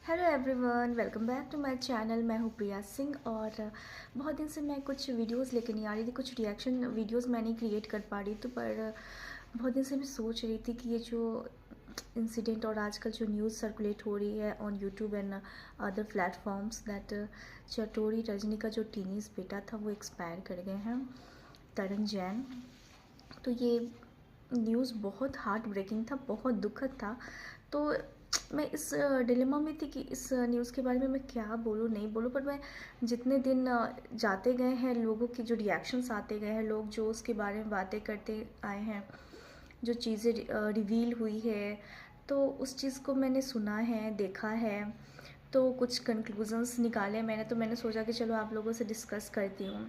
Hello everyone, welcome back to my channel. मैं हूँ प्रिया सिंह और बहुत दिन से मैं कुछ वीडियोस लेके नहीं आ रही थी। कुछ रिएक्शन वीडियोस मैं नहीं क्रिएट कर पा रही तो पर बहुत दिन से मैं सोच रही थी कि ये जो इंसिडेंट और आजकल जो न्यूज़ सर्कुलेट हो रही है on YouTube and other platforms that Chatori Rajni का जो टीनेज बेटा था वो एक्सपायर कर गए हैं, तरण जैन। तो ये न्यूज़ बहुत हार्ट ब्रेकिंग था, बहुत दुखद था। तो मैं इस डिलेमा में थी कि इस न्यूज़ के बारे में मैं क्या बोलूँ नहीं बोलूँ, पर मैं जितने दिन जाते गए हैं, लोगों के जो रिएक्शंस आते गए हैं, लोग जो उसके बारे में बातें करते आए हैं, जो चीज़ें रिवील हुई है, तो उस चीज़ को मैंने सुना है, देखा है, तो कुछ कंक्लूजन्स निकाले मैंने। तो मैंने सोचा कि चलो आप लोगों से डिस्कस करती हूँ।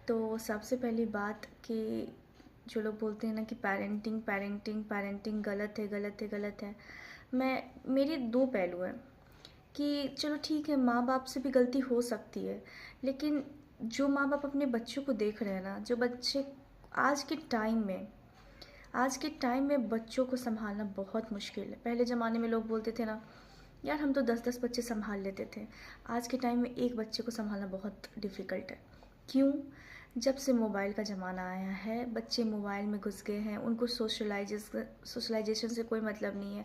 तो सबसे पहली बात कि जो लोग बोलते हैं ना कि पेरेंटिंग पेरेंटिंग पेरेंटिंग गलत है गलत है गलत है, मेरे दो पहलू हैं कि चलो ठीक है, माँ बाप से भी गलती हो सकती है, लेकिन जो माँ बाप अपने बच्चों को देख रहे हैं ना, जो बच्चे आज के टाइम में आज के टाइम में बच्चों को संभालना बहुत मुश्किल है। पहले ज़माने में लोग बोलते थे ना, यार हम तो 10-10 बच्चे संभाल लेते थे। आज के टाइम में एक बच्चे को संभालना बहुत डिफ़िकल्ट है। क्यों? जब से मोबाइल का ज़माना आया है, बच्चे मोबाइल में घुस गए हैं। उनको सोशलाइजेशन से कोई मतलब नहीं है,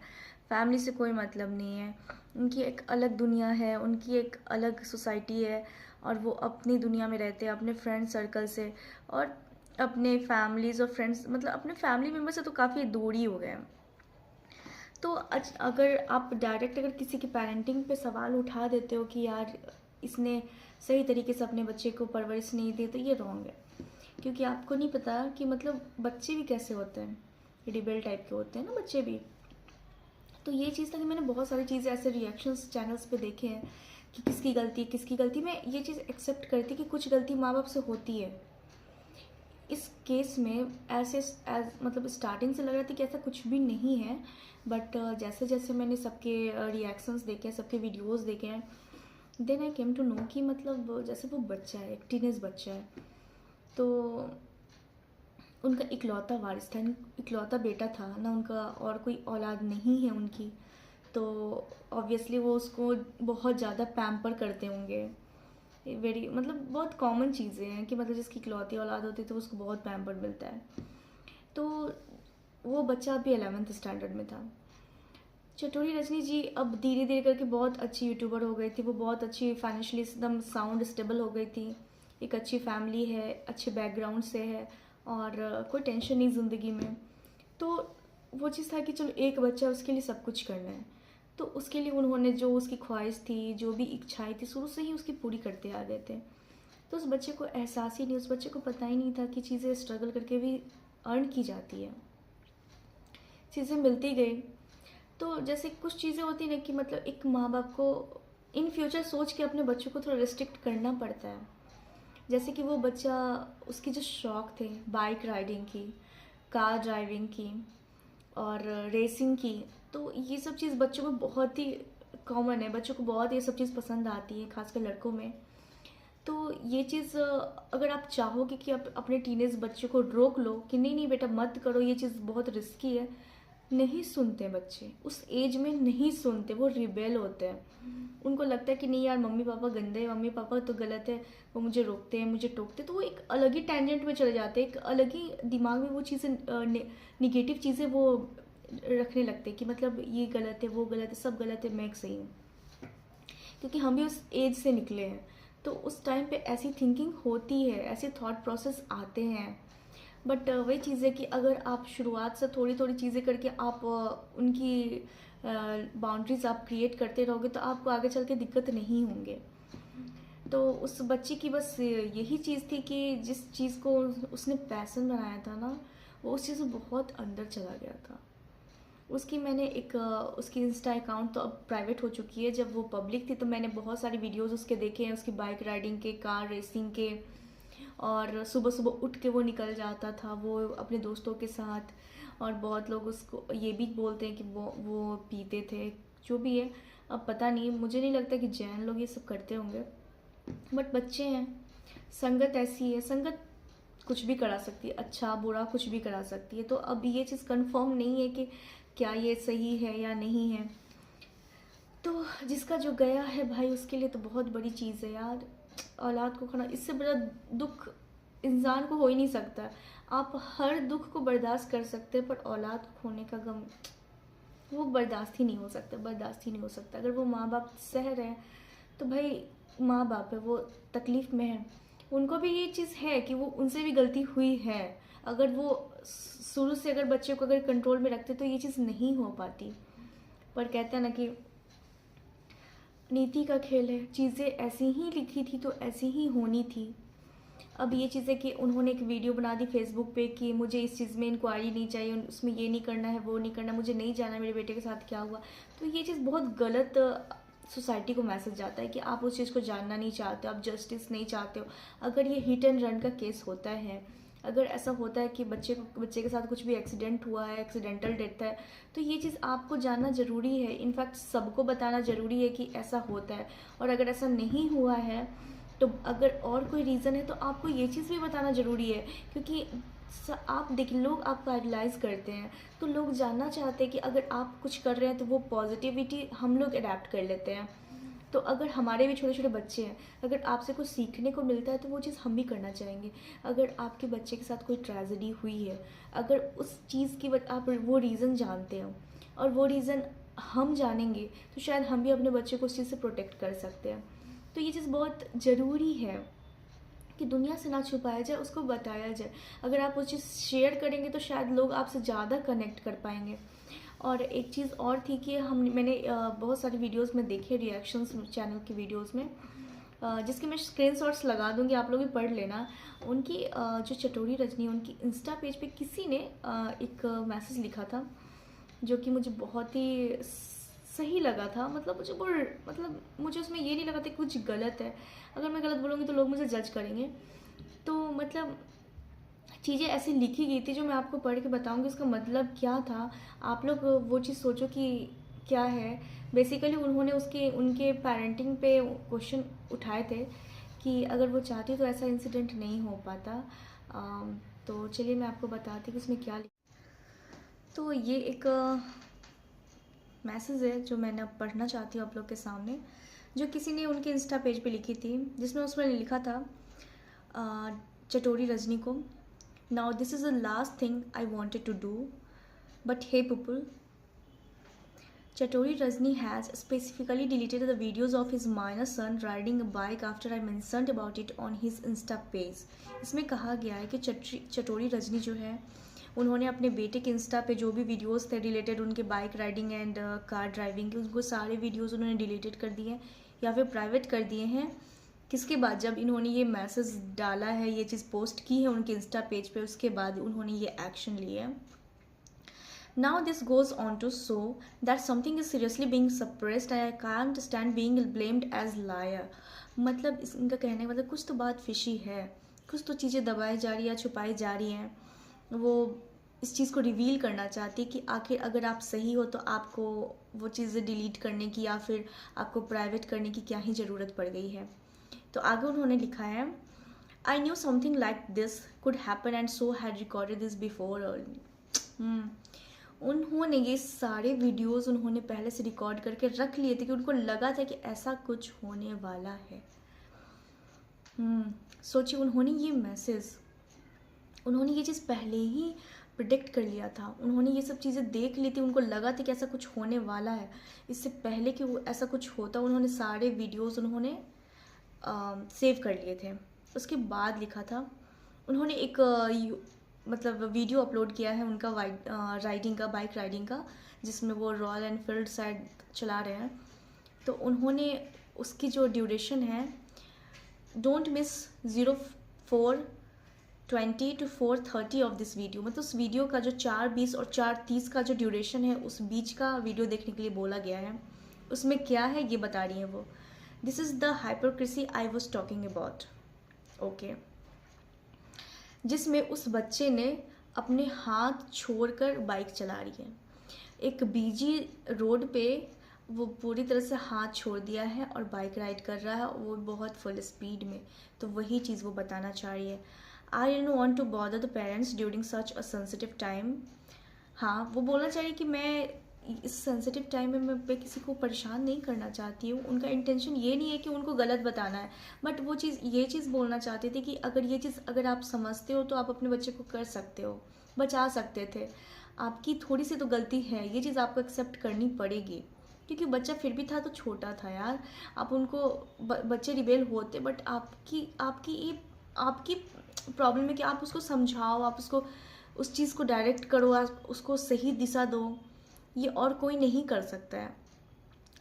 फैमिली से कोई मतलब नहीं है। उनकी एक अलग दुनिया है, उनकी एक अलग सोसाइटी है और वो अपनी दुनिया में रहते हैं, अपने फ्रेंड सर्कल से और अपने फैमिलीज़ और फ्रेंड्स, मतलब अपने फैमिली मेम्बर से तो काफ़ी दूर ही हो गए हैं। तो अगर आप डायरेक्ट अगर किसी की पेरेंटिंग पे सवाल उठा देते हो कि यार इसने सही तरीके से अपने बच्चे को परवरिश नहीं दी, तो ये रॉन्ग है। क्योंकि आपको नहीं पता कि मतलब बच्चे भी कैसे होते हैं, रिबेल टाइप के होते हैं ना बच्चे भी। तो ये चीज़ था कि मैंने बहुत सारी चीज़ें ऐसे रिएक्शंस चैनल्स पे देखे हैं कि किसकी गलती। मैं ये चीज़ एक्सेप्ट करती कि कुछ गलती माँ बाप से होती है। इस केस में मतलब स्टार्टिंग से लग रहा था कि ऐसा कुछ भी नहीं है, बट जैसे जैसे मैंने सबके रिएक्शंस देखे हैं, सबके वीडियोस देखे हैं, then I came to know कि मतलब जैसे वो बच्चा है, एक टीनेज बच्चा है, तो उनका इकलौता वारिस था, इकलौता बेटा था ना उनका, और कोई औलाद नहीं है उनकी। तो ऑब्वियसली वो उसको बहुत ज़्यादा पैम्पर करते होंगे। वेरी मतलब बहुत कॉमन चीज़ें हैं कि मतलब जिसकी इकलौती औलाद होती है तो उसको बहुत पैम्पर मिलता है। तो वो बच्चा अभी 11th स्टैंडर्ड में था। चटोरी रजनी जी अब धीरे धीरे करके बहुत अच्छी यूट्यूबर हो गई थी। वो बहुत अच्छी फाइनेंशियली एकदम साउंड स्टेबल हो गई थी, एक अच्छी फैमिली है, अच्छे बैकग्राउंड से है और कोई टेंशन नहीं ज़िंदगी में। तो वो चीज़ था कि चलो एक बच्चा, उसके लिए सब कुछ करना है, तो उसके लिए उन्होंने जो उसकी ख्वाहिश थी, जो भी इच्छाएं थी, शुरू से ही उसकी पूरी करते आ गए थे। तो उस बच्चे को एहसास ही नहीं, उस बच्चे को पता ही नहीं था कि चीज़ें स्ट्रगल करके भी अर्न की जाती है, चीज़ें मिलती गई। तो जैसे कुछ चीज़ें होती ना कि मतलब एक माँ बाप को इन फ्यूचर सोच के अपने बच्चों को थोड़ा रिस्ट्रिक्ट करना पड़ता है। जैसे कि वो बच्चा, उसके जो शौक़ थे बाइक राइडिंग की, कार ड्राइविंग की और रेसिंग की, तो ये सब चीज़ बच्चों में बहुत ही कॉमन है। बच्चों को बहुत ये सब चीज़ पसंद आती है, खासकर लड़कों में। तो ये चीज़ अगर आप चाहोगे कि आप अपने टीनेज बच्चे को रोक लो कि नहीं नहीं बेटा मत करो, ये चीज़ बहुत रिस्की है, नहीं सुनते बच्चे। उस एज में नहीं सुनते, वो रिबेल होते हैं। उनको लगता है कि नहीं यार मम्मी पापा गंदे हैं, मम्मी पापा तो गलत है, वो मुझे रोकते हैं, मुझे टोकते, तो वो एक अलग ही टेंजेंट में चले जाते हैं, एक अलग ही दिमाग में वो चीज़ें निगेटिव चीज़ें वो रखने लगते हैं कि मतलब ये गलत है, वो गलत है, सब गलत है, मैं सही हूँ। क्योंकि हम भी उस एज से निकले हैं, तो उस टाइम पे ऐसी थिंकिंग होती है, ऐसे थॉट प्रोसेस आते हैं। बट वही चीज़ है कि अगर आप शुरुआत से थोड़ी थोड़ी चीज़ें करके आप उनकी बाउंड्रीज आप क्रिएट करते रहोगे तो आपको आगे चल के दिक्कत नहीं होंगे। तो उस बच्चे की बस यही चीज़ थी कि जिस चीज़ को उसने पैसन बनाया था ना, वो उस चीज़ में बहुत अंदर चला गया था। उसकी मैंने उसकी इंस्टा अकाउंट तो अब प्राइवेट हो चुकी है, जब वो पब्लिक थी तो मैंने बहुत सारे वीडियोस उसके देखे हैं, उसकी बाइक राइडिंग के, कार रेसिंग के। और सुबह सुबह उठ के वो निकल जाता था वो अपने दोस्तों के साथ, और बहुत लोग उसको ये भी बोलते हैं कि वो पीते थे, जो भी है। अब पता नहीं, मुझे नहीं लगता कि जैन लोग ये सब करते होंगे, बट बच्चे हैं, संगत ऐसी है, संगत कुछ भी करा सकती है, अच्छा बुरा कुछ भी करा सकती है। तो अब ये चीज़ कंफर्म नहीं है कि क्या ये सही है या नहीं है। तो जिसका जो गया है भाई, उसके लिए तो बहुत बड़ी चीज़ है यार। औलाद को खोना, इससे बड़ा दुख इंसान को हो ही नहीं सकता। आप हर दुख को बर्दाश्त कर सकते हैं, पर औलाद को खोने का गम वो बर्दाश्त ही नहीं हो सकता, बर्दाश्त ही नहीं हो सकता। अगर वो माँ बाप सह रहे हैं तो भाई माँ बाप है, वो तकलीफ़ में है, उनको भी ये चीज़ है कि वो उनसे भी गलती हुई है। अगर वो शुरू से अगर बच्चे को अगर कंट्रोल में रखते तो ये चीज़ नहीं हो पाती। पर कहते हैं ना कि नीति का खेल है, चीज़ें ऐसी ही लिखी थी तो ऐसी ही होनी थी। अब ये चीज़ है कि उन्होंने एक वीडियो बना दी फेसबुक पे कि मुझे इस चीज़ में इंक्वायरी नहीं चाहिए, उसमें ये नहीं करना है, वो नहीं करना, मुझे नहीं जाना मेरे बेटे के साथ क्या हुआ। तो ये चीज़ बहुत गलत सोसाइटी को मैसेज जाता है कि आप उस चीज़ को जानना नहीं चाहते हो, आप जस्टिस नहीं चाहते हो। अगर ये हिट एंड रन का केस होता है, अगर ऐसा होता है कि बच्चे के साथ कुछ भी एक्सीडेंट हुआ है, एक्सीडेंटल डेथ है, तो ये चीज़ आपको जानना ज़रूरी है। इनफैक्ट सबको बताना ज़रूरी है कि ऐसा होता है। और अगर ऐसा नहीं हुआ है तो अगर और कोई रीज़न है तो आपको ये चीज़ भी बताना ज़रूरी है, क्योंकि आप देखिए लोग आपको आइडलाइज़ करते हैं, तो लोग जानना चाहते हैं कि अगर आप कुछ कर रहे हैं तो वो पॉजिटिविटी हम लोग अडेप्ट कर लेते हैं। तो अगर हमारे भी छोटे छोटे बच्चे हैं, अगर आपसे कुछ सीखने को मिलता है तो वो चीज़ हम भी करना चाहेंगे। अगर आपके बच्चे के साथ कोई ट्रेजेडी हुई है, अगर उस चीज़ की आप वो रीज़न जानते हो और वो रीज़न हम जानेंगे, तो शायद हम भी अपने बच्चे को उस चीज़ से प्रोटेक्ट कर सकते हैं। तो ये चीज़ बहुत ज़रूरी है कि दुनिया से ना छुपाया जाए, उसको बताया जाए। अगर आप वो चीज़ शेयर करेंगे तो शायद लोग आपसे ज़्यादा कनेक्ट कर पाएंगे। और एक चीज़ और थी कि मैंने बहुत सारी वीडियोस में देखे, रिएक्शंस चैनल की वीडियोस में, जिसके मैं स्क्रीनशॉट्स लगा दूंगी, आप लोग भी पढ़ लेना। उनकी जो चटोरी रजनी, उनकी इंस्टा पेज पे किसी ने एक मैसेज लिखा था जो कि मुझे बहुत ही सही लगा था। मतलब मुझे उसमें ये नहीं लगा था कि कुछ गलत है। अगर मैं गलत बोलूँगी तो लोग मुझे जज करेंगे। तो मतलब चीज़ें ऐसी लिखी गई थी जो मैं आपको पढ़ के बताऊंगी उसका मतलब क्या था। आप लोग वो चीज़ सोचो कि क्या है। बेसिकली उन्होंने उनके पेरेंटिंग पे क्वेश्चन उठाए थे कि अगर वो चाहती तो ऐसा इंसिडेंट नहीं हो पाता। तो चलिए मैं आपको बताती कि उसमें क्या तो ये एक मैसेज है जो मैंने अब पढ़ना चाहती हूँ आप लोग के सामने, जो किसी ने उनके इंस्टा पेज पे लिखी थी, जिसमें उसमें लिखा था चटोरी रजनी को, now this is the last thing I wanted to do but hey people, Chatori Rajni has specifically deleted the videos of his minor son riding a bike after I mentioned about it on his Insta page। इसमें कहा गया है कि चटोरी रजनी जो है, उन्होंने अपने बेटे के इंस्टा पे जो भी वीडियोस थे रिलेटेड उनके bike riding and car driving के, उनको सारे वीडियोस उन्होंने डिलीटेड कर दिए या फिर प्राइवेट कर दिए हैं। किसके बाद, जब इन्होंने ये मैसेज डाला है, ये चीज़ पोस्ट की है उनके इंस्टा पेज पे, उसके बाद उन्होंने ये एक्शन लिए है। Now this goes on to show that something is seriously being suppressed and I can't stand being blamed as liar। मतलब इनका कहने का मतलब कुछ तो बात फिशी है, कुछ तो चीज़ें दबाई जा रही है, छुपाई जा रही हैं। वो इस चीज़ को रिवील करना चाहती है कि आखिर अगर आप सही हो तो आपको वो चीज़ें डिलीट करने की या फिर आपको प्राइवेट करने की क्या ही ज़रूरत पड़ गई है। तो आगे उन्होंने लिखा है, I knew something like this could happen and so had recorded this before। उन्होंने ये सारे वीडियोस उन्होंने पहले से रिकॉर्ड करके रख लिए थे कि उनको लगा था कि ऐसा कुछ होने वाला है। सोचिए, उन्होंने ये चीज़ पहले ही प्रिडिक्ट कर लिया था, उन्होंने ये सब चीज़ें देख ली थी, उनको लगा था कि ऐसा कुछ होने वाला है। इससे पहले कि वो ऐसा कुछ होता, उन्होंने सारे वीडियोस उन्होंने सेव कर लिए थे। उसके बाद लिखा था, उन्होंने एक मतलब वीडियो अपलोड किया है उनका बाइक राइडिंग का, जिसमें वो रॉयल एनफील्ड साइड चला रहे हैं। तो उन्होंने उसकी जो ड्यूरेशन है, don't miss 04:20 to 4:30 of this video, मतलब उस वीडियो का जो 4:20 और 4:30 का जो ड्यूरेशन है, उस बीच का वीडियो देखने के लिए बोला गया है। उसमें क्या है ये बता रही हैं वो, this is the hypocrisy I was talking about. Okay, जिसमें उस बच्चे ने अपने हाथ छोड़कर बाइक चला रही है, एक बीजी रोड पे वो पूरी तरह से हाथ छोड़ दिया है और बाइक राइड कर रहा है, वो बहुत फुल स्पीड में। तो वही चीज़ वो बताना चाह रही है, I don't want to bother the parents during such a sensitive time. हाँ, वो बोलना चाह रही है कि मैं इस सेंसिटिव टाइम में मैं किसी को परेशान नहीं करना चाहती हूँ। उनका इंटेंशन ये नहीं है कि उनको गलत बताना है, बट वो चीज़ ये चीज़ बोलना चाहती थी कि अगर ये चीज़ अगर आप समझते हो तो आप अपने बच्चे को कर सकते हो, बचा सकते थे। आपकी थोड़ी सी तो गलती है, ये चीज़ आपको एक्सेप्ट करनी पड़ेगी, क्योंकि बच्चा फिर भी था तो छोटा था यार। आप उनको बच्चे रिबेल होते, बट आपकी आपकी ये आपकी प्रॉब्लम है कि आप उसको समझाओ, आप उसको उस चीज़ को डायरेक्ट करो, आप उसको सही दिशा दो। ये और कोई नहीं कर सकता है।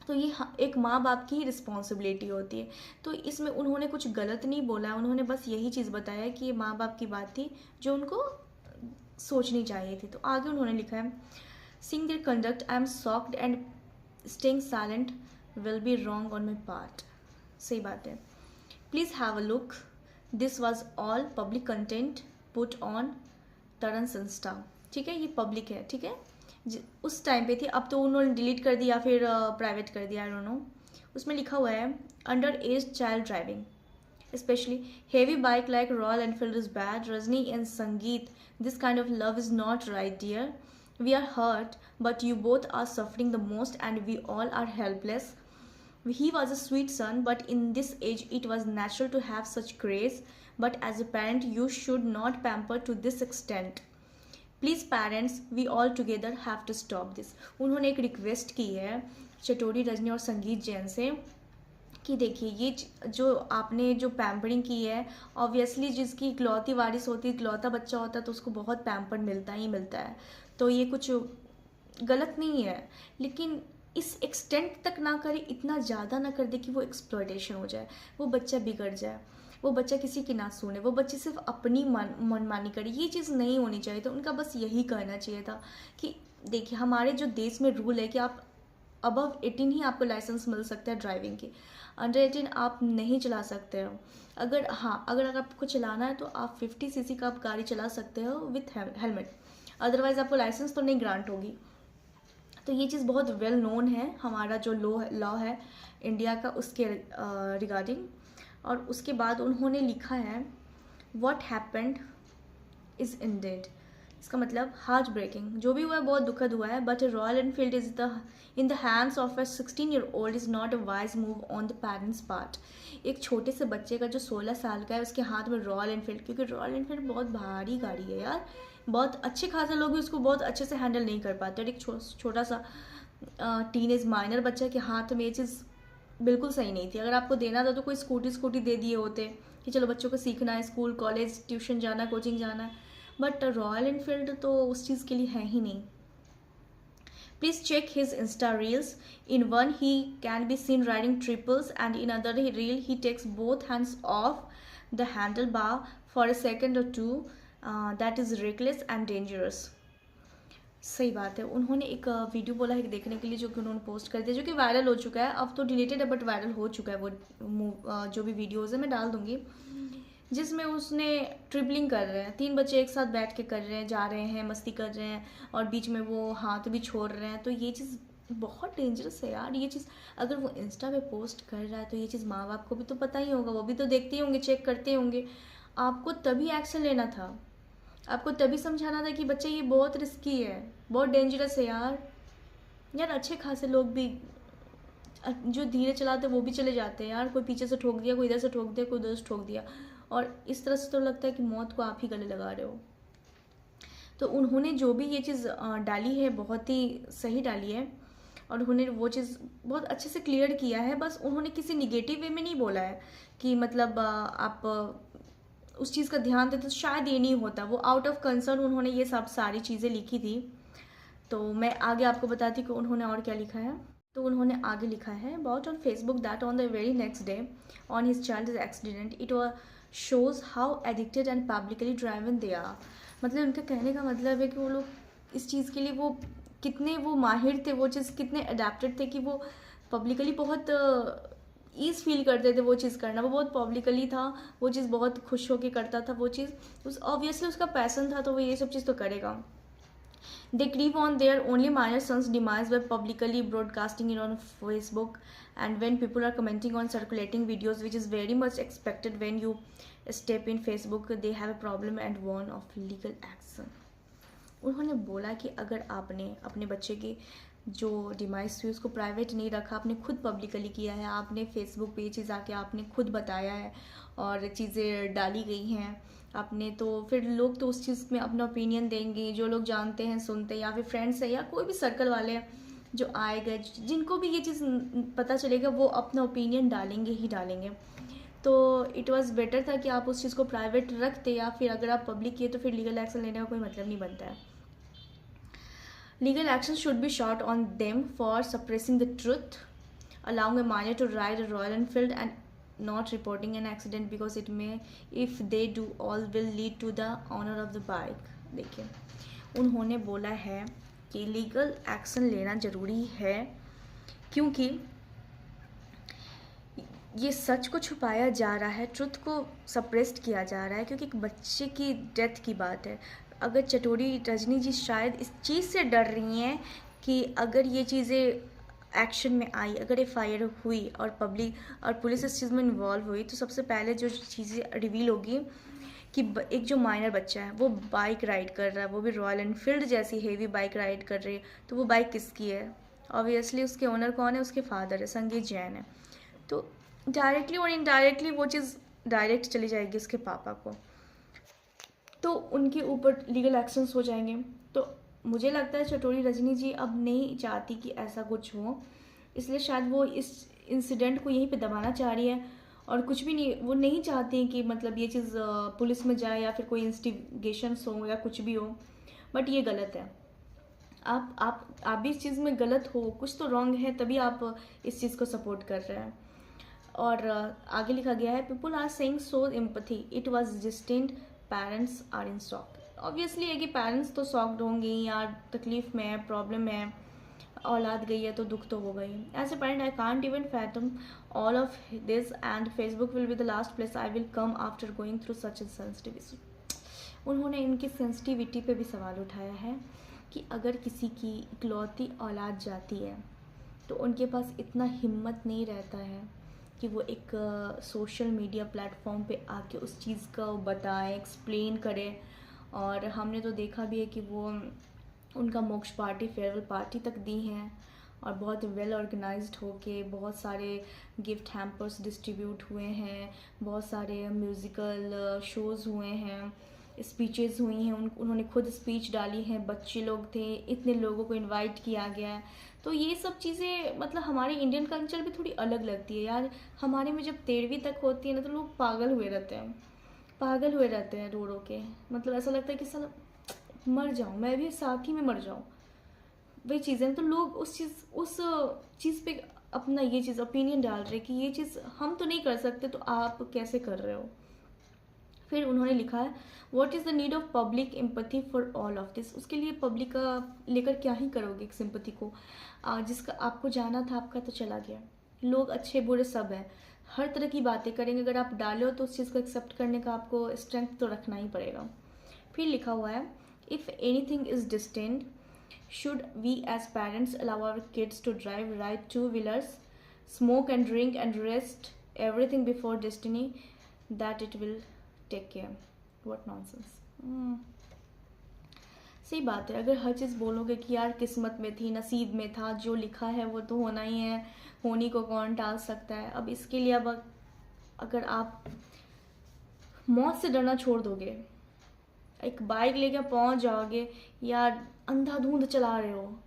तो ये एक माँ बाप की ही रिस्पॉन्सिबिलिटी होती है। तो इसमें उन्होंने कुछ गलत नहीं बोला है, उन्होंने बस यही चीज़ बताया कि ये माँ बाप की बात थी जो उनको सोचनी चाहिए थी। तो आगे उन्होंने लिखा है, seeing their conduct I am shocked and staying silent will be wrong on my part. सही बात है। Please have a look, this was all public content put on Taran's insta. ठीक है, ये पब्लिक है, ठीक है। उस टाइम पे थी, अब तो उन्होंने डिलीट कर दिया, फिर प्राइवेट कर दिया, आई डोंट नो। उसमें लिखा हुआ है, under as child driving especially heavy bike like Royal Enfield is bad. Rajni and Sangeet, this kind of love is not right, dear. We are hurt, but you both are suffering the most and we all are helpless. He was a sweet son, but in this age it was natural to have such craze. But as a parent, you should not pamper to this extent. Please parents we all together have to stop this. उन्होंने एक request की है चटोरी, रजनी और संगीत जैन से कि देखिए ये जो आपने जो पैम्परिंग की है, ऑब्वियसली जिसकी इकलौती वारिस होती है, इकलौता बच्चा होता है, तो उसको बहुत पैम्पर मिलता ही मिलता है। तो ये कुछ गलत नहीं है, लेकिन इस एक्सटेंट तक ना करे, इतना ज़्यादा ना कर दे कि वो एक्सप्लॉयटेशन हो जाए, वो बच्चा बिगड़ जाए, वो बच्चा किसी की ना सुने, वो बच्चे सिर्फ अपनी मनमानी करे। ये चीज़ नहीं होनी चाहिए। तो उनका बस यही कहना चाहिए था कि देखिए हमारे जो देश में रूल है कि आप अबव 18 ही आपको लाइसेंस मिल सकता है ड्राइविंग की, अंडर 18 आप नहीं चला सकते हो। अगर आपको चलाना है तो आप 50 सीसी का आप गाड़ी चला सकते हो विथ हेलमेट, अदरवाइज़ आपको लाइसेंस तो नहीं ग्रांट होगी। तो ये चीज़ बहुत वेल नोन है, हमारा जो लॉ है इंडिया का उसके रिगार्डिंग। और उसके बाद उन्होंने लिखा है, वॉट हैपेंड इज़ इंडेड। इसका मतलब हार्ट ब्रेकिंग, जो भी हुआ है बहुत दुखद हुआ है, but royal Enfield is in the hands of a 16-year-old is not a wise move on the parents part. एक छोटे से बच्चे का जो 16 साल का है उसके हाथ में रॉयल एनफील्ड, क्योंकि रॉयल एनफील्ड बहुत भारी गाड़ी है यार, बहुत अच्छे खासे लोग भी उसको बहुत अच्छे से हैंडल नहीं कर पाते। और एक छोटा सा टीनेज माइनर बच्चा के हाथ में ये चीज़ बिल्कुल सही नहीं थी। अगर आपको देना था तो कोई स्कूटी दे दिए होते कि चलो बच्चों को सीखना है, स्कूल कॉलेज ट्यूशन जाना है, कोचिंग जाना है, बट रॉयल एनफील्ड तो उस चीज़ के लिए है ही नहीं। Please check his insta reels. In one he can be seen riding triples and in other reel he takes both hands off the handle bar for a second or two. That is reckless and dangerous. सही बात है। उन्होंने एक video बोला है कि देखने के लिए, जो कि उन्होंने पोस्ट कर दिया, जो कि वायरल हो चुका है। अब तो डिलीटेड है बट वायरल हो चुका है। वो जो भी वीडियोज़ है मैं डाल दूँगी, जिसमें उसने ट्रिपलिंग कर रहे हैं, 3 बच्चे एक साथ बैठ के कर रहे हैं, जा रहे हैं, मस्ती कर रहे हैं और बीच में वो हाथ भी छोड़ रहे हैं। तो ये चीज़ बहुत डेंजरस है यार। ये चीज़ अगर वो इंस्टा पे पोस्ट कर रहा है तो ये चीज़ माँ बाप को भी तो पता ही होगा, वो भी तो देखते ही होंगे, चेक करते होंगे। आपको तभी एक्शन लेना था, आपको तभी समझाना था कि बच्चे ये बहुत रिस्की है, बहुत डेंजरस है यार। यार अच्छे खासे लोग भी जो धीरे चलाते वो भी चले जाते हैं यार। कोई पीछे से ठोक दिया, कोई इधर से ठोक दिया, कोई उधर से ठोक दिया, और इस तरह से तो लगता है कि मौत को आप ही गले लगा रहे हो। तो उन्होंने जो भी ये चीज़ डाली है बहुत ही सही डाली है, और उन्होंने वो चीज़ बहुत अच्छे से क्लियर किया है। बस उन्होंने किसी निगेटिव वे में नहीं बोला है कि मतलब आप उस चीज़ का ध्यान देते तो शायद ये नहीं होता। वो आउट ऑफ कंसर्न उन्होंने ये सब सारी चीज़ें लिखी थी। तो मैं आगे आपको बताती हूँ कि उन्होंने और क्या लिखा है। तो उन्होंने आगे लिखा है, about on Facebook that on the very next day on his child accident it shows how addicted and publicly driven they are. मतलब उनके कहने का मतलब है कि वो लोग इस चीज़ के लिए वो कितने वो माहिर थे, वो चीज़ कितने अडेप्टेड थे कि वो पब्लिकली बहुत ईज़ फील करते थे वो चीज़ करना। वो बहुत पब्लिकली था, वो चीज़ बहुत खुश होकर करता था। वो चीज़ उस ऑब्वियसली उसका पैसन था, तो वो ये सब चीज़ तो करेगा। They grieve on their only minor son's demise by publicly broadcasting it on Facebook, and when people are commenting on circulating videos, which is very much expected when you step in Facebook, they have a problem and warn of legal action. उन्होंने बोला कि अगर आपने अपने बच्चे की जो demise हुई उसको प्राइवेट नहीं रखा, आपने खुद पब्लिकली किया है, आपने फेसबुक पे चीज़ आके आपने खुद बताया है और चीज़ें डाली गई हैं आपने, तो फिर लोग तो उस चीज़ में अपना ओपिनियन देंगे, जो लोग जानते हैं सुनते हैं या फिर फ्रेंड्स हैं या कोई भी सर्कल वाले हैं जो आए गए, जिनको भी ये चीज़ पता चलेगा वो अपना ओपिनियन डालेंगे ही डालेंगे। तो इट वाज़ बेटर था कि आप उस चीज़ को प्राइवेट रखते, या फिर अगर आप पब्लिक किए तो फिर लीगल एक्शन लेने का कोई मतलब नहीं बनता है। Legal action should be shot on them for suppressing the truth, allowing a minor to ride a Royal Enfield and not reporting an accident because it may, if they do, all will lead to the owner of the bike। देखिए उन्होंने बोला है कि legal action लेना ज़रूरी है क्योंकि ये सच को छुपाया जा रहा है, ट्रुथ को सप्रेस्ड किया जा रहा है, क्योंकि एक बच्चे की डेथ की बात है। अगर चटोरी रजनी जी शायद इस चीज़ से डर रही हैं कि अगर ये चीज़ें एक्शन में आई, अगर एफआईआर हुई और पब्लिक और पुलिस इस चीज़ में इन्वॉल्व हुई, तो सबसे पहले जो चीज़ें रिवील होगी कि एक जो माइनर बच्चा है वो बाइक राइड कर रहा है, वो भी रॉयल एनफील्ड जैसी हेवी बाइक राइड कर रही है, तो वो बाइक किसकी है? ऑब्वियसली उसके ओनर कौन है? उसके फादर है, संगीत जैन है। तो डायरेक्टली और इनडायरेक्टली वो चीज़ डायरेक्ट चली जाएगी उसके पापा को, तो उनके ऊपर लीगल एक्शंस हो जाएंगे। तो मुझे लगता है चटोरी रजनी जी अब नहीं चाहती कि ऐसा कुछ हो, इसलिए शायद वो इस इंसिडेंट को यहीं पे दबाना चाह रही है और कुछ भी नहीं, वो नहीं चाहती कि मतलब ये चीज़ पुलिस में जाए या फिर कोई इन्वेस्टिगेशंस हो या कुछ भी हो, बट ये गलत है। आप भी इस चीज़ में गलत हो, कुछ तो रॉन्ग है, तभी आप इस चीज़ को सपोर्ट कर रहे हैं। और आगे लिखा गया है, people are saying so empathy it was distant, parents are in shock. Obviously है कि पेरेंट्स तो शॉक्ड होंगे यार, तकलीफ में है, प्रॉब्लम में है, औलाद गई है तो दुख तो होगा ही। As a parent I can't even fathom all of this and Facebook will be the last place I will come after going through such a sensitive issue. उन्होंने इनकी सेंसिटिविटी पे भी सवाल उठाया है कि अगर किसी की इकलौती औलाद जाती है तो उनके पास इतना हिम्मत नहीं रहता है कि वो एक सोशल मीडिया प्लेटफॉर्म पे आके उस चीज़ का बताएं, एक्सप्लेन करें। और हमने तो देखा भी है कि वो उनका मोक्ष पार्टी, फेयरवेल पार्टी तक दी हैं और बहुत वेल ऑर्गेनाइज्ड होके बहुत सारे गिफ्ट हैम्पर्स डिस्ट्रीब्यूट हुए हैं, बहुत सारे म्यूज़िकल शोज़ हुए हैं, स्पीचेस हुई हैं, उन्होंने खुद स्पीच डाली हैं, बच्चे लोग थे, इतने लोगों को इनवाइट किया गया है। तो ये सब चीज़ें मतलब हमारे इंडियन कल्चर भी थोड़ी अलग लगती है यार। हमारे में जब 13वीं तक होती है ना तो लोग पागल हुए रहते हैं, पागल हुए रहते हैं रो रो के, मतलब ऐसा लगता है कि साला मर जाऊँ, मैं भी साथ ही में मर जाऊँ। वही चीज़ें तो लोग उस चीज़ पे अपना ये चीज़ ओपिनियन डाल रहे कि ये चीज़ हम तो नहीं कर सकते तो आप कैसे कर रहे हो। फिर उन्होंने लिखा है, what is the need of public empathy for all of this. उसके लिए पब्लिक का लेकर क्या ही करोगे एक सिंपैथी को, जिसका आपको जाना था आपका तो चला गया। लोग अच्छे बुरे सब हैं, हर तरह की बातें करेंगे, अगर आप डालो तो उस चीज़ को एक्सेप्ट करने का आपको स्ट्रेंथ तो रखना ही पड़ेगा। फिर लिखा हुआ है, if anything is distant should we as parents allow our kids to ride two-wheelers, smoke and drink and rest everything before destiny that it will take care? What nonsense। सही बात है, अगर हर चीज़ बोलोगे कि यार किस्मत में थी, नसीब में था, जो लिखा है वो तो होना ही है, होने को कौन टाल सकता है। अब इसके लिए अब अगर आप मौत से डरना छोड़ दोगे, एक बाइक लेके पहुंच जाओगे, यार अंधाधुंध चला रहे हो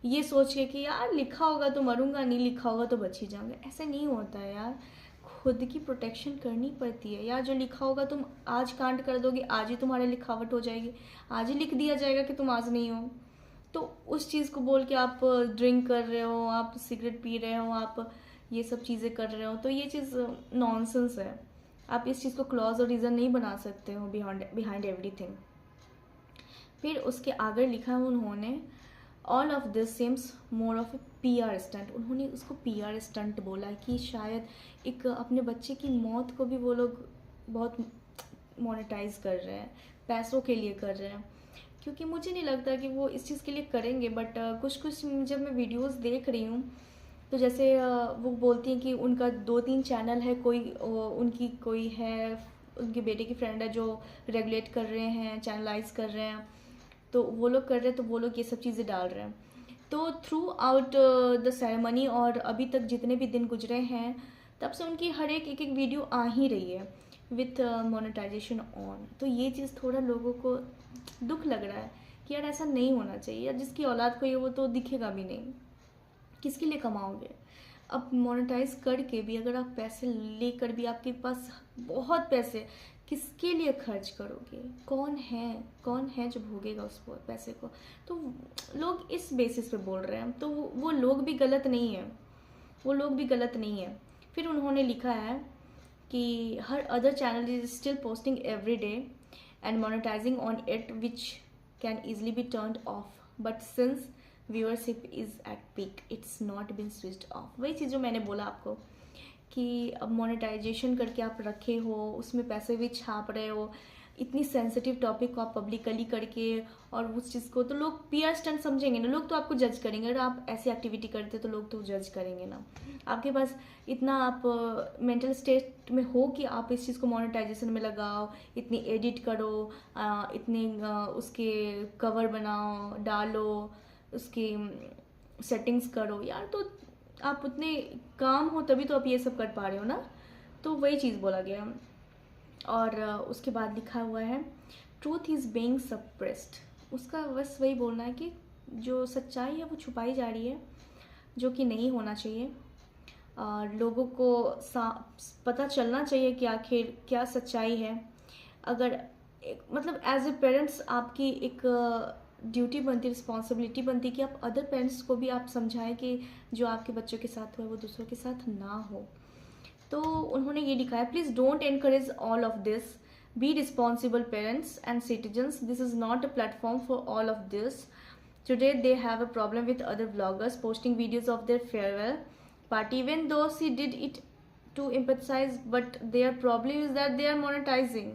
ये सोच के कि यार लिखा होगा तो मरूंगा, नहीं लिखा होगा तो बच ही जाऊंगा, ऐसे नहीं होता है यार। खुद की प्रोटेक्शन करनी पड़ती है यार। जो लिखा होगा तुम आज कांड कर दोगे, आज ही तुम्हारी लिखावट हो जाएगी, आज ही लिख दिया जाएगा कि तुम आज नहीं हो। तो उस चीज़ को बोल के आप ड्रिंक कर रहे हो, आप सिगरेट पी रहे हो, आप ये सब चीज़ें कर रहे हो, तो ये चीज़ नॉनसेंस है। आप इस चीज़ को क्लॉज और रीज़न नहीं बना सकते हो बिहाइंड एवरीथिंग। फिर उसके आगे लिखा है उन्होंने, all of this seems more of a PR stunt. उन्होंने उसको PR स्टंट बोला कि शायद एक अपने बच्चे की मौत को भी वो लोग बहुत मोनेटाइज कर रहे हैं, पैसों के लिए कर रहे हैं। क्योंकि मुझे नहीं लगता कि वो इस चीज़ के लिए करेंगे, बट कुछ जब मैं वीडियोस देख रही हूँ तो जैसे वो बोलती हैं कि उनका 2-3 चैनल है, कोई उनकी कोई है, उनके बेटे की फ्रेंड है जो रेगुलेट कर रहे हैं, चैनलाइज कर रहे हैं, तो वो लोग कर रहे हैं, तो वो लोग ये सब चीज़ें डाल रहे हैं। तो थ्रू आउट द सेरेमनी और अभी तक जितने भी दिन गुजरे हैं, तब से उनकी हर एक एक वीडियो आ ही रही है विथ मोनेटाइजेशन ऑन। तो ये चीज़ थोड़ा लोगों को दुख लग रहा है कि यार ऐसा नहीं होना चाहिए। यार जिसकी औलाद कोई है वो तो दिखेगा भी नहीं, किसके लिए कमाओगे? अब मोनेटाइज करके भी अगर आप पैसे लेकर भी आपके पास बहुत पैसे, किसके लिए खर्च करोगे? कौन है जो भोगेगा उस पैसे को? तो लोग इस बेसिस पे बोल रहे हैं, तो वो लोग भी गलत नहीं है, वो लोग भी गलत नहीं है। फिर उन्होंने लिखा है कि हर other channel is still posting every day and monetizing on it which can easily be turned off, but since viewership is at peak it's not been switched off. वही चीज़ जो मैंने बोला आपको कि अब मोनेटाइजेशन करके आप रखे हो, उसमें पैसे भी छाप रहे हो, इतनी सेंसिटिव टॉपिक को आप पब्लिकली करके और उस चीज़ को, तो लोग पीआर स्टंट समझेंगे ना, लोग तो आपको जज करेंगे। अगर आप ऐसी एक्टिविटी करते तो लोग तो जज करेंगे ना। आपके पास इतना आप मेंटल स्टेट में हो कि आप इस चीज़ को मोनेटाइजेशन में लगाओ, इतनी एडिट करो, इतनी उसके कवर बनाओ, डालो, उसकी सेटिंग्स करो यार, तो आप उतने काम हो तभी तो आप ये सब कर पा रहे हो ना। तो वही चीज़ बोला गया। और उसके बाद लिखा हुआ है ट्रूथ इज़ बीइंग सप्रेस्ड। उसका बस वही बोलना है कि जो सच्चाई है वो छुपाई जा रही है, जो कि नहीं होना चाहिए। लोगों को पता चलना चाहिए कि आखिर क्या सच्चाई है। अगर मतलब एज ए पेरेंट्स आपकी एक ड्यूटी बनती, रिस्पॉन्सिबिलिटी बनती कि आप अदर पेरेंट्स को भी आप समझाएं कि जो आपके बच्चों के साथ हुआ वो दूसरों के साथ ना हो। तो उन्होंने ये लिखा है please don't encourage all of this, be responsible parents and citizens, this is not a platform for all of this. Today they have a problem with other vloggers posting videos of their farewell party, even though she did it to empathize, but their problem is that they are monetizing.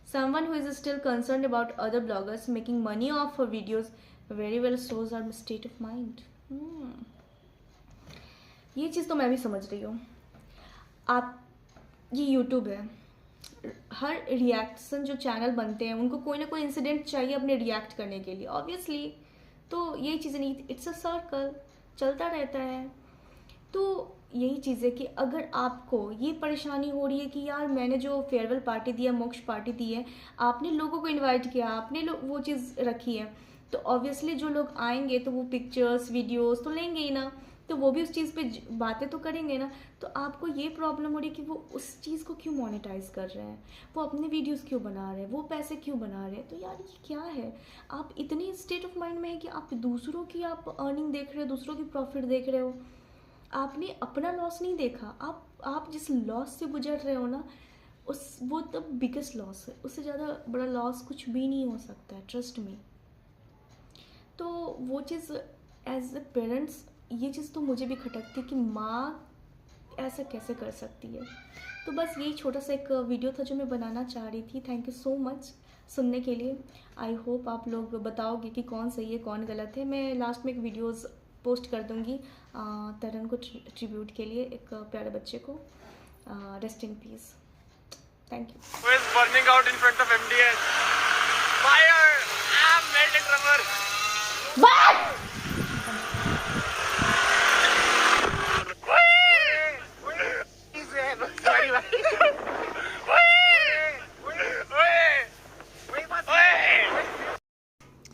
Someone who is still concerned about other bloggers making money off her videos very well shows our state of mind. ये चीज़ तो मैं भी समझ रही हूँ। आप ये YouTube है, हर रिएक्शन जो चैनल बनते हैं उनको कोई ना कोई इंसिडेंट चाहिए अपने रिएक्ट करने के लिए, ऑब्वियसली। तो यही चीज़ें नहीं, इट्स अ सर्कल, चलता रहता है। तो यही चीज़ है कि अगर आपको ये परेशानी हो रही है कि यार मैंने जो फेयरवेल पार्टी दी है, मोक्ष पार्टी दी है, आपने लोगों को इनवाइट किया, आपने वो चीज़ रखी है, तो ऑब्वियसली जो लोग आएंगे तो वो पिक्चर्स वीडियोस तो लेंगे ही ना, तो वो भी उस चीज़ पे बातें तो करेंगे ना। तो आपको ये प्रॉब्लम हो रही है कि वो उस चीज़ को क्यों मोनेटाइज कर रहे हैं, वो अपने वीडियोस क्यों बना रहे हैं, वो पैसे क्यों बना रहे हैं। तो यार ये क्या है? आप इतनी स्टेट ऑफ माइंड में है कि आप दूसरों की आप अर्निंग देख रहे हो, दूसरों की प्रॉफिट देख रहे हो, आपने अपना लॉस नहीं देखा। आप जिस लॉस से गुजर रहे हो ना, वो तब बिगेस्ट लॉस है, उससे ज़्यादा बड़ा लॉस कुछ भी नहीं हो सकता है, ट्रस्ट मी। तो वो चीज़ एज ए पेरेंट्स, ये चीज़ तो मुझे भी खटकती कि माँ ऐसा कैसे कर सकती है। तो बस यही छोटा सा एक वीडियो था जो मैं बनाना चाह रही थी। थैंक यू सो मच सुनने के लिए। आई होप आप लोग बताओगे कि कौन सही है कौन गलत है। मैं लास्ट में एक वीडियोस पोस्ट कर दूँगी तरन को ट्रिब्यूट के लिए, एक प्यारे बच्चे को। Rest in peace. Thank you. Who is burning out in front of MDS? Fire! I'm melted rubber. What?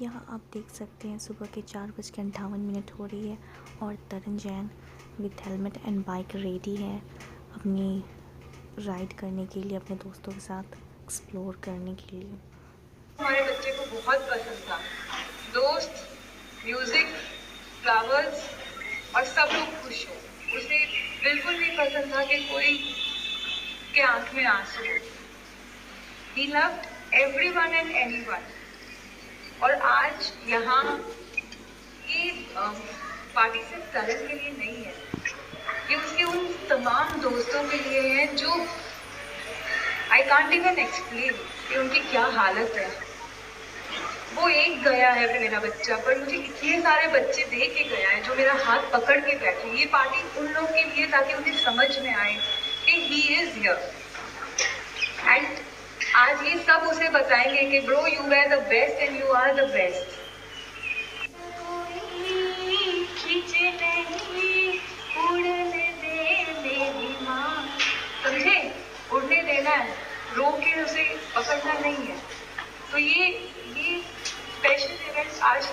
यहाँ आप देख सकते हैं सुबह के 4:58 हो रही है और Taran Jain with helmet and bike ready है अपनी राइड करने के लिए, अपने दोस्तों के साथ एक्सप्लोर करने के लिए। हमारे बच्चे को बहुत पसंद था, दोस्त, म्यूजिक, फ्लावर्स और सब लोग खुश हो। उसे बिल्कुल भी पसंद था कि कोई के आंख में आंसू हो। He loved everyone and anyone. और आज यहाँ ये पार्टी सिर्फ तरन के लिए नहीं है, ये उसके उन तमाम दोस्तों के लिए है जो आई कांट इवन एक्सप्लेन कि उनकी क्या हालत है। वो एक गया है मेरा बच्चा, पर मुझे इतने सारे बच्चे देख के गया है जो मेरा हाथ पकड़ के बैठे। ये पार्टी उन लोग के लिए ताकि उन्हें समझ में आए कि ही इज हियर। एंड आज ये सब उसे बताएंगे कि bro you are the best and you are the best. करना नहीं है। तो ये स्पेशल इवेंट आज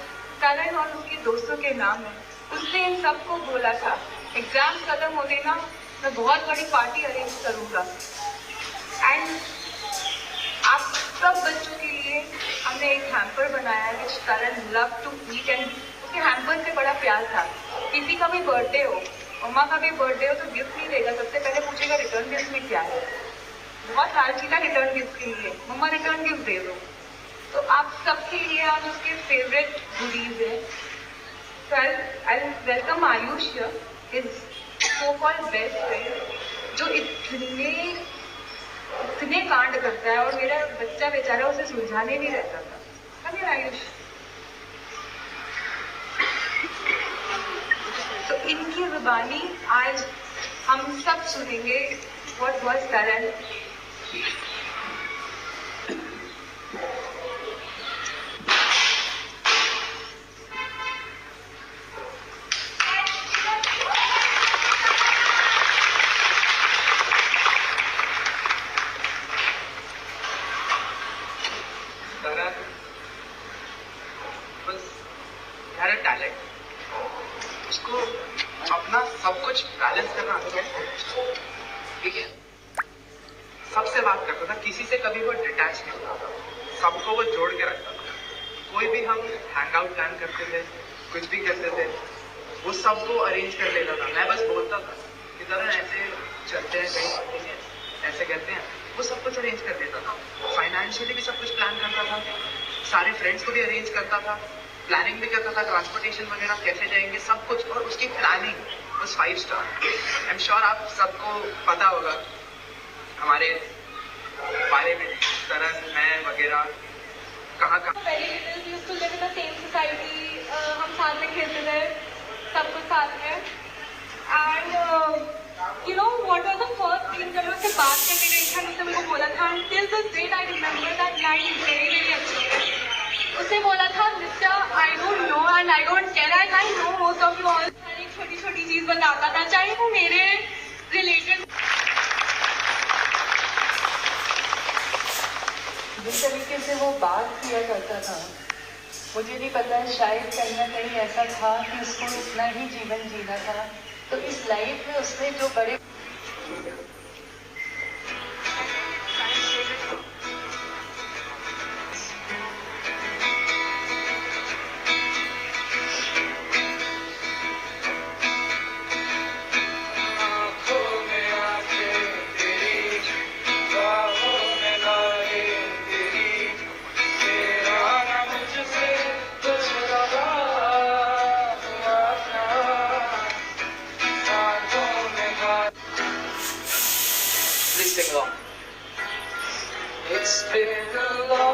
करण और उसके दोस्तों के नाम है। उसने इन सबको बोला था एग्जाम खत्म होने ना मैं बहुत बड़ी पार्टी अरेंज करूँगा एंड आप सब बच्चों के लिए हमने एक हैम्पर बनाया है विच करण लव टू ईट एंड उसके हैम्पर से बड़ा प्यार था। किसी का भी बर्थडे हो, मम्मा का भी बर्थडे हो तो गिफ्ट नहीं देगा, सबसे पहले पूछेगा रिटर्न गिफ्ट में क्या है। बहुत लालची था रिटर्न गिफ्ट के लिए, मम्मा रिटर्न गिफ्ट दे दो। तो आप सबके लिए आज उसके फेवरेट गुडीज है। So I'll welcome Ayush here, his so-called best friend, जो इतने कांड करता है और मेरा बच्चा बेचारा उसे सुलझाने नहीं रहता था। Come here, Ayush. तो इनकी जुबानी आज हम सब सुनेंगे what was Karan। टैलेंट उसको अपना सब कुछ बैलेंस करना आता है, ठीक है। सबसे बात करता था, किसी से कभी वो डिटैच नहीं होता था, सबको वो जोड़ के रखता था। कोई भी हम हैंग आउट प्लान करते थे, कुछ भी करते थे, वो सबको अरेंज कर लेता था। मैं बस बोलता था कि तरह ऐसे चलते हैं कहीं, ऐसे करते हैं, वो सब कुछ अरेंज कर देता था। फाइनेंशियली भी सब कुछ प्लान करता था, सारे फ्रेंड्स को भी अरेंज करता था, प्लानिंग भी करता था, ट्रांसपोर्टेशन वगैरह कैसे जाएंगे सब कुछ। और उसकी planning was 5 star. I am sure आप सबको पता होगा हमारे बारे में, तरन, मैं वगैरह कहाँ कहाँ। हम साथ में खेलते थे, सब कुछ साथ में। And you know what was the first thing, जब मैं उससे बात करने गई थी उसने मुझे बोला था, till this date I remember that night very very अच्छी। उसने बोला था mister I don't know and I don't care and I know most of you all. एक छोटी छोटी चीज बताता था, चाहे वो मेरे रिलेटेड। जिस तरीके से वो बात किया करता था, मुझे नहीं पता, शायद कहीं ना कहीं ऐसा था कि उसको इतना ही जीवन जीना था। तो इस लाइफ में उसने जो बड़े It's been a long